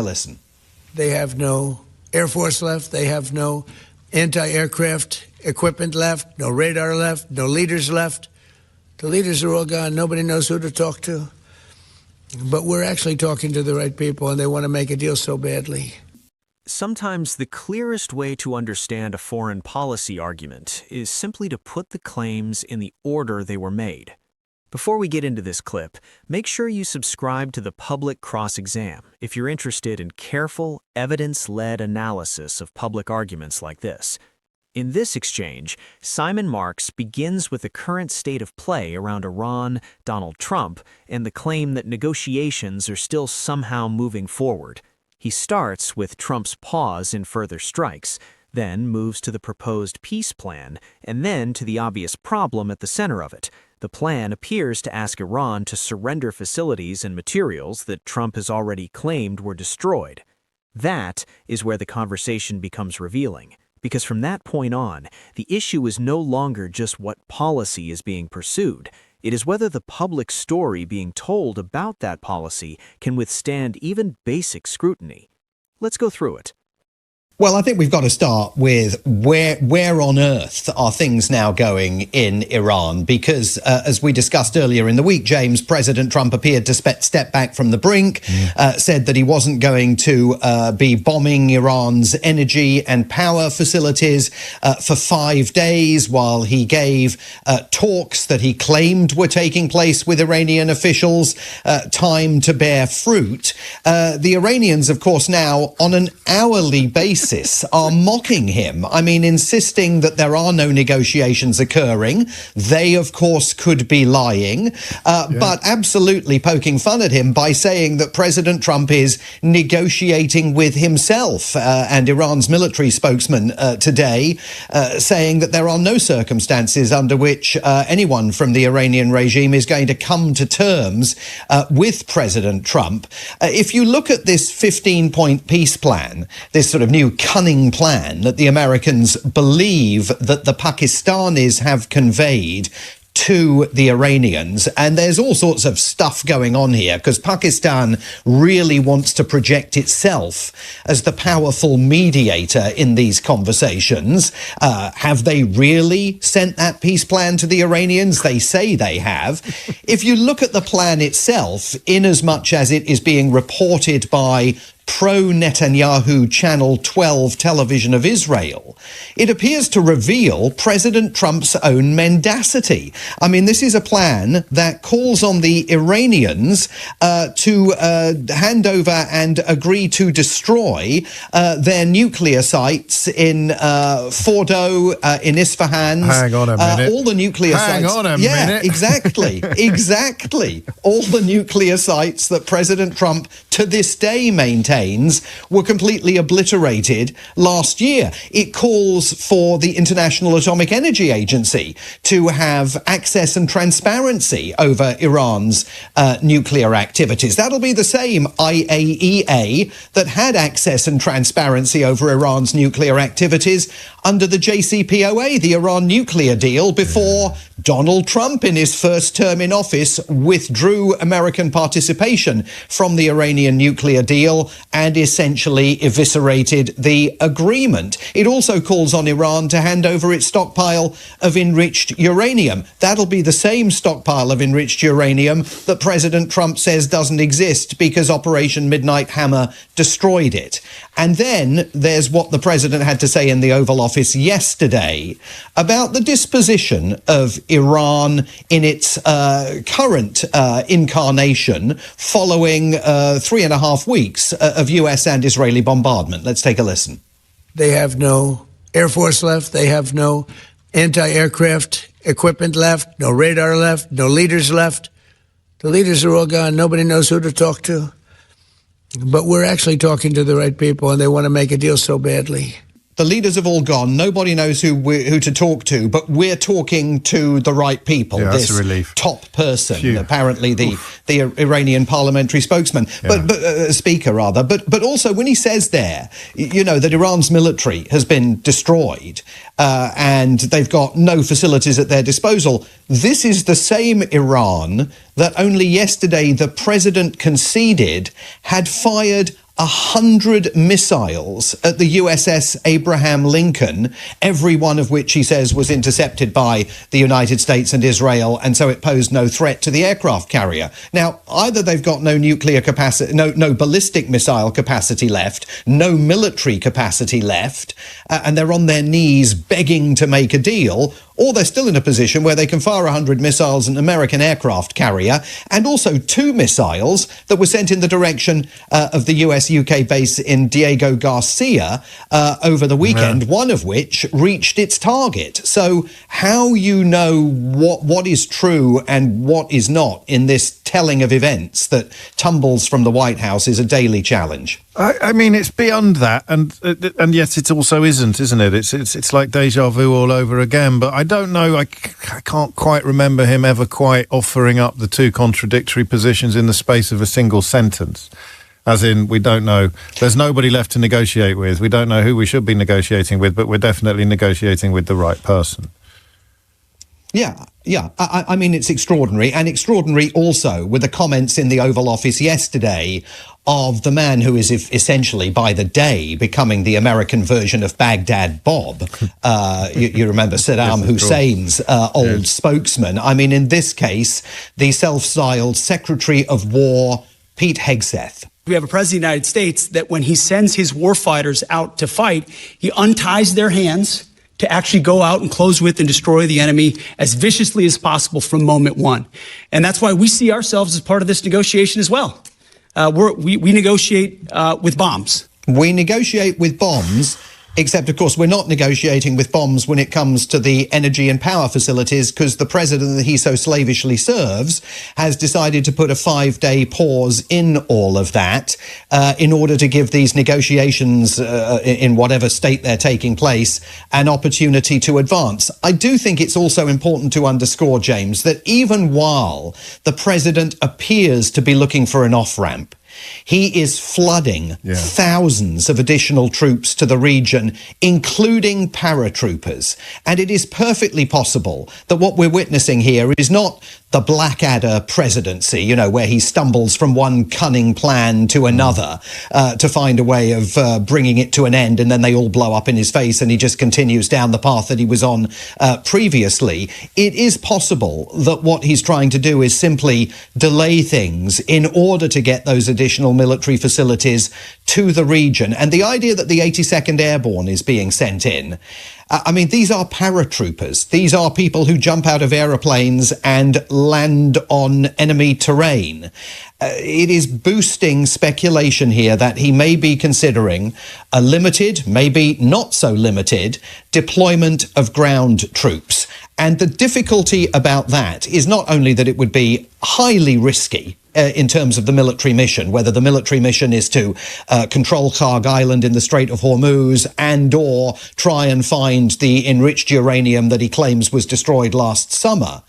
Listen. They have no Air Force left. They have no anti-aircraft equipment left, no radar left, no leaders left. The leaders are all gone. Nobody knows who to talk to. But we're actually talking to the right people, and they want to make a deal so badly. Sometimes the clearest way to understand a foreign policy argument is simply to put the claims in the order they were made. Before we get into this clip, make sure you subscribe to the Public Cross-Exam if you're interested in careful, evidence-led analysis of public arguments like this. In this exchange, Simon Marks begins with the current state of play around Iran, Donald Trump, and the claim that negotiations are still somehow moving forward. He starts with Trump's pause in further strikes, then moves to the proposed peace plan, and then to the obvious problem at the center of it. The plan appears to ask Iran to surrender facilities and materials that Trump has already claimed were destroyed. That is where the conversation becomes revealing, because from that point on, the issue is no longer just what policy is being pursued. It is whether the public story being told about that policy can withstand even basic scrutiny. Let's go through it. Well, I think we've got to start with where on earth are things now going in Iran? Because as we discussed earlier in the week, James, President Trump appeared to step back from the brink, said that he wasn't going to be bombing Iran's energy and power facilities for 5 days while he gave talks that he claimed were taking place with Iranian officials time to bear fruit. The Iranians, of course, now on an hourly basis are mocking him. I mean, insisting that there are no negotiations occurring. They, of course, could be lying, but absolutely poking fun at him by saying that President Trump is negotiating with himself. And Iran's military spokesman today saying that there are no circumstances under which anyone from the Iranian regime is going to come to terms with President Trump. If you look at this 15-point peace plan, this sort of new cunning plan that the Americans believe that the Pakistanis have conveyed to the Iranians, and there's all sorts of stuff going on here because Pakistan really wants to project itself as the powerful mediator in these conversations. Have they really sent that peace plan to the Iranians? They say they have. If you look at the plan itself, in as much as it is being reported by pro-Netanyahu Channel 12 television of Israel, it appears to reveal President Trump's own mendacity. I mean, this is a plan that calls on the Iranians to hand over and agree to destroy their nuclear sites in Fordo, in Isfahan. Hang on a minute. All the nuclear sites. Hang on a minute. Exactly. Exactly. All the nuclear sites that President Trump to this day maintains were completely obliterated last year. It calls for the International Atomic Energy Agency to have access and transparency over Iran's nuclear activities. That'll be the same IAEA that had access and transparency over Iran's nuclear activities under the JCPOA, the Iran nuclear deal, before Donald Trump, in his first term in office, withdrew American participation from the Iranian nuclear deal and essentially eviscerated the agreement. It also calls on Iran to hand over its stockpile of enriched uranium. That'll be the same stockpile of enriched uranium that President Trump says doesn't exist because Operation Midnight Hammer destroyed it. And then there's what the president had to say in the Oval Office yesterday about the disposition of Iran in its current incarnation following 3.5 weeks of US and Israeli bombardment. Let's take a listen. They have no Air Force left. They have no anti-aircraft equipment left, no radar left, no leaders left. The leaders are all gone. Nobody knows who to talk to. But we're actually talking to the right people, and they want to make a deal so badly. The leaders have all gone. Nobody knows who to talk to, but we're talking to the right people. Yeah, this that's a relief. Top person, Phew. apparently the Iranian parliamentary spokesman, speaker rather. But also when he says there, you know, that Iran's military has been destroyed and they've got no facilities at their disposal. This is the same Iran that only yesterday the president conceded had fired 100 missiles at the USS Abraham Lincoln, every one of which he says was intercepted by the United States and Israel, and so it posed no threat to the aircraft carrier. Now, either they've got no nuclear capacity, no ballistic missile capacity left, no military capacity left, and they're on their knees begging to make a deal, or they're still in a position where they can fire 100 missiles at an American aircraft carrier, and also 2 missiles that were sent in the direction of the US-UK base in Diego Garcia over the weekend, one of which reached its target. So how you know what is true and what is not in this telling of events that tumbles from the White House is a daily challenge. I mean, it's beyond that, and yet it also isn't it? It's like deja vu all over again. But I don't know. I can't quite remember him ever quite offering up the 2 contradictory positions in the space of a single sentence. As in, we don't know. There's nobody left to negotiate with. We don't know who we should be negotiating with, but we're definitely negotiating with the right person. Yeah. I mean, it's extraordinary. And extraordinary also with the comments in the Oval Office yesterday of the man who is essentially, by the day, becoming the American version of Baghdad Bob. You remember Saddam Hussein's old spokesman. I mean, in this case, the self-styled Secretary of War, Pete Hegseth. We have a president of the United States that when he sends his warfighters out to fight, he unties their hands to actually go out and close with and destroy the enemy as viciously as possible from moment one. And that's why we see ourselves as part of this negotiation as well. We negotiate with bombs. We negotiate with bombs, except, of course, we're not negotiating with bombs when it comes to the energy and power facilities, because the president that he so slavishly serves has decided to put a 5-day pause in all of that in order to give these negotiations in whatever state they're taking place an opportunity to advance. I do think it's also important to underscore, James, that even while the president appears to be looking for an off-ramp, he is flooding thousands of additional troops to the region, including paratroopers. And it is perfectly possible that what we're witnessing here is not the Blackadder presidency, you know, where he stumbles from one cunning plan to another to find a way of bringing it to an end, and then they all blow up in his face and he just continues down the path that he was on previously. It is possible that what he's trying to do is simply delay things in order to get those additional military facilities to the region. And the idea that the 82nd Airborne is being sent in, I mean, these are paratroopers. These are people who jump out of aeroplanes and land on enemy terrain. It is boosting speculation here that he may be considering a limited, maybe not so limited, deployment of ground troops. And the difficulty about that is not only that it would be highly risky in terms of the military mission, whether the military mission is to control Kharg Island in the Strait of Hormuz and or try and find the enriched uranium that he claims was destroyed last summer.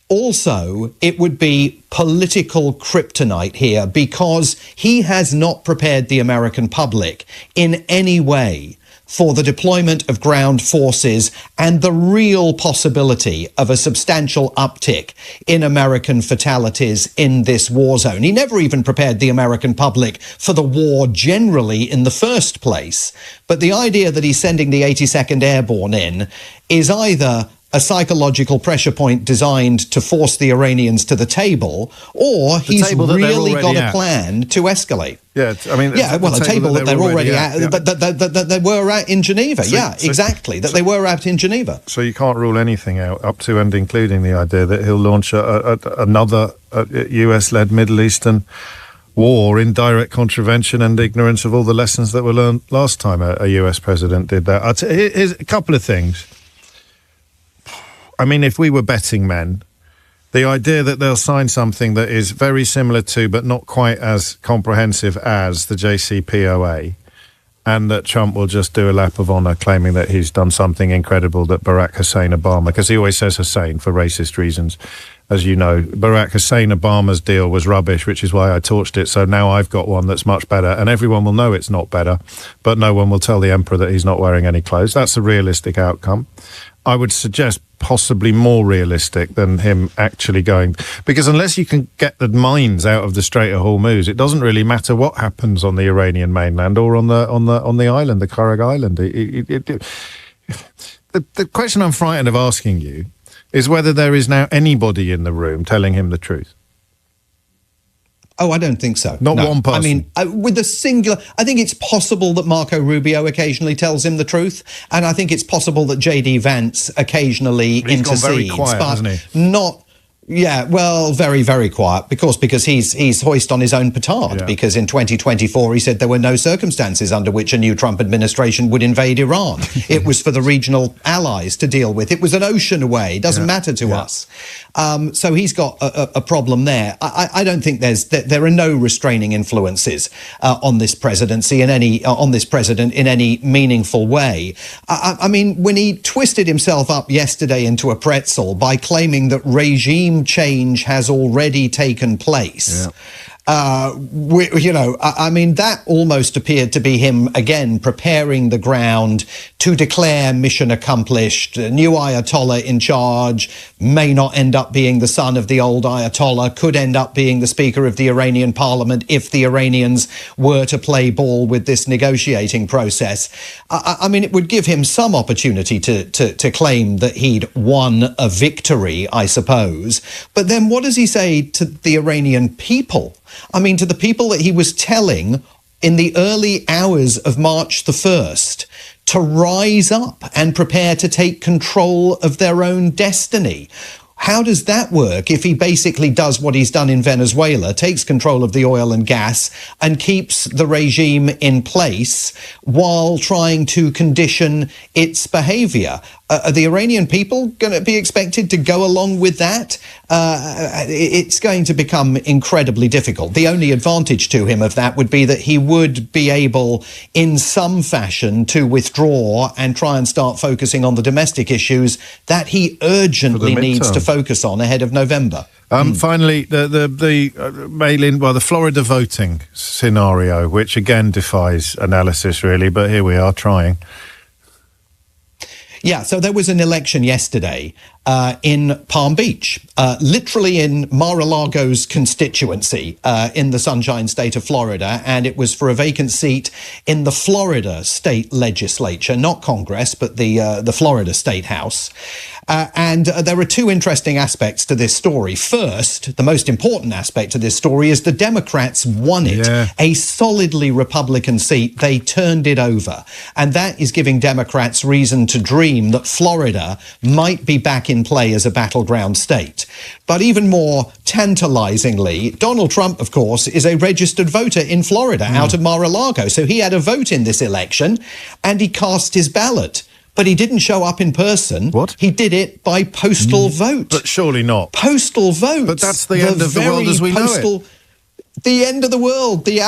Also, it would be political kryptonite here because he has not prepared the American public in any way for the deployment of ground forces and the real possibility of a substantial uptick in American fatalities in this war zone. He never even prepared the American public for the war generally in the first place. But the idea that he's sending the 82nd Airborne in is either a psychological pressure point designed to force the Iranians to the table, or he's really got a plan to escalate. Yeah, I mean, a table that they're already at, that they were at in Geneva. Exactly, that they were at in Geneva. So you can't rule anything out, up to and including the idea that he'll launch another US-led Middle Eastern war in direct contravention and ignorance of all the lessons that were learned last time a US president did that. Here's a couple of things. I mean, if we were betting men, the idea that they'll sign something that is very similar to, but not quite as comprehensive as the JCPOA, and that Trump will just do a lap of honour claiming that he's done something incredible that Barack Hussein Obama, because he always says Hussein for racist reasons, as you know, Barack Hussein Obama's deal was rubbish, which is why I torched it. So now I've got one that's much better, and everyone will know it's not better, but no one will tell the emperor that he's not wearing any clothes. That's a realistic outcome. I would suggest possibly more realistic than him actually going, because unless you can get the mines out of the Strait of Hormuz, it doesn't really matter what happens on the Iranian mainland or on the island, the Kurg Island. The question I'm frightened of asking you is whether there is now anybody in the room telling him the truth. Oh, I don't think so. Not one person. I mean, with a singular... I think it's possible that Marco Rubio occasionally tells him the truth, and I think it's possible that J.D. Vance occasionally He's intercedes. gone very quiet, hasn't he? Not... Yeah, well, very, very quiet, because he's hoist on his own petard, Yeah. because in 2024 he said there were no circumstances under which a new Trump administration would invade Iran. It was for the regional allies to deal with. It was an ocean away. It doesn't matter to us. So he's got a problem there. I don't think there are no restraining influences on this presidency on this president in any meaningful way. I mean, when he twisted himself up yesterday into a pretzel by claiming that regime change has already taken place. I mean, that almost appeared to be him again preparing the ground to declare mission accomplished. A new Ayatollah in charge may not end up being the son of the old Ayatollah, could end up being the Speaker of the Iranian Parliament if the Iranians were to play ball with this negotiating process. I mean, it would give him some opportunity to claim that he'd won a victory, I suppose. But then what does he say to the Iranian people? I mean, to the people that he was telling in the early hours of March the 1st to rise up and prepare to take control of their own destiny. How does that work if he basically does what he's done in Venezuela, takes control of the oil and gas and keeps the regime in place while trying to condition its behavior? Are the Iranian people going to be expected to go along with that? It's going to become incredibly difficult. The only advantage to him of that would be that he would be able, in some fashion, to withdraw and try and start focusing on the domestic issues that he urgently needs to focus on ahead of November. Finally, the mail-in, the Florida voting scenario, which again defies analysis, really, but here we are trying. Yeah, so there was an election yesterday in Palm Beach, literally in Mar-a-Lago's constituency in the Sunshine State of Florida, and it was for a vacant seat in the Florida State Legislature, not Congress, but the Florida State House. And there are two interesting aspects to this story. First, the most important aspect to this story is the Democrats won it. Yeah. A solidly Republican seat. They turned it over. And that is giving Democrats reason to dream that Florida might be back in play as a battleground state. But even more tantalizingly, Donald Trump, of course, is a registered voter in Florida out of Mar-a-Lago. So he had a vote in this election and he cast his ballot. But he didn't show up in person. What? He did it by postal vote. But surely not. Postal vote. But that's the end of the world as we know it. The end of the world, the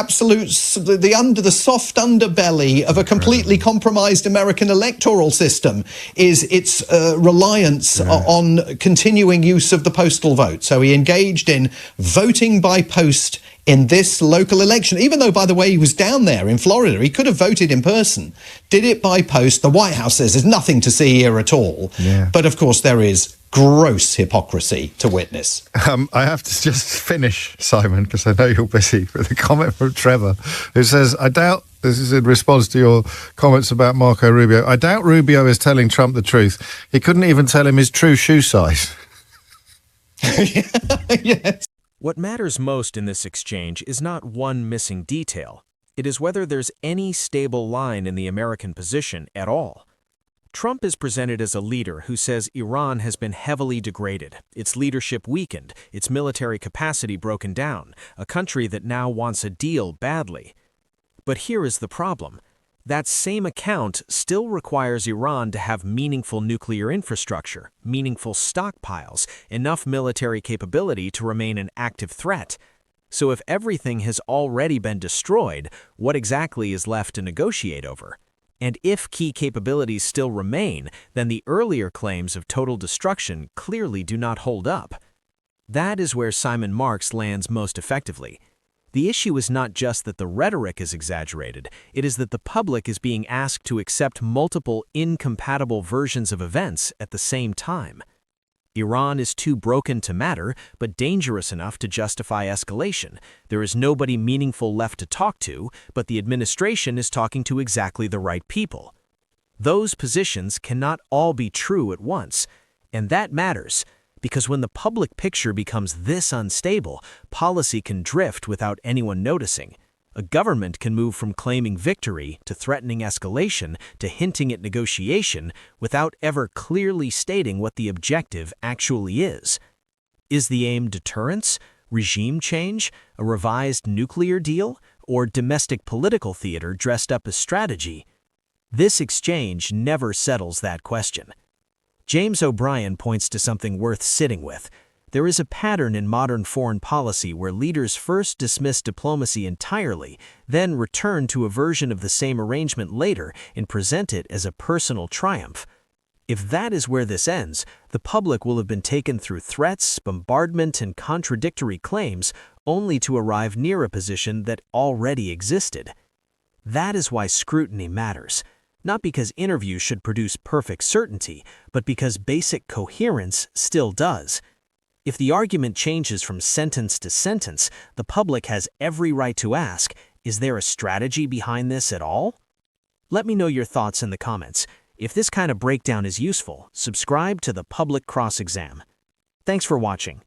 soft underbelly of a completely compromised American electoral system is its reliance on continuing use of the postal vote. So he engaged in voting by post in this local election, even though, by the way, he was down there in Florida. He could have voted in person, did it by post. The White House says there's nothing to see here at all. Yeah. But of course, there is gross hypocrisy to witness. I have to just finish, Simon, because I know you're busy, with a comment from Trevor, who says, I doubt, this is in response to your comments about Marco Rubio, I doubt Rubio is telling Trump the truth. He couldn't even tell him his true shoe size. Yes. What matters most in this exchange is not one missing detail. It is whether there's any stable line in the American position at all. Trump is presented as a leader who says Iran has been heavily degraded, its leadership weakened, its military capacity broken down, a country that now wants a deal badly. But here is the problem. That same account still requires Iran to have meaningful nuclear infrastructure, meaningful stockpiles, enough military capability to remain an active threat. So if everything has already been destroyed, what exactly is left to negotiate over? And if key capabilities still remain, then the earlier claims of total destruction clearly do not hold up. That is where Simon Marks lands most effectively. The issue is not just that the rhetoric is exaggerated, it is that the public is being asked to accept multiple incompatible versions of events at the same time. Iran is too broken to matter, but dangerous enough to justify escalation. There is nobody meaningful left to talk to, but the administration is talking to exactly the right people. Those positions cannot all be true at once, and that matters, because when the public picture becomes this unstable, policy can drift without anyone noticing. A government can move from claiming victory to threatening escalation to hinting at negotiation without ever clearly stating what the objective actually is. Is the aim deterrence, regime change, a revised nuclear deal, or domestic political theater dressed up as strategy? This exchange never settles that question. James O'Brien points to something worth sitting with. There is a pattern in modern foreign policy where leaders first dismiss diplomacy entirely, then return to a version of the same arrangement later and present it as a personal triumph. If that is where this ends, the public will have been taken through threats, bombardment, and contradictory claims only to arrive near a position that already existed. That is why scrutiny matters. Not because interviews should produce perfect certainty, but because basic coherence still does. If the argument changes from sentence to sentence, the public has every right to ask, is there a strategy behind this at all? Let me know your thoughts in the comments. If this kind of breakdown is useful, subscribe to the Public Cross Exam. Thanks for watching.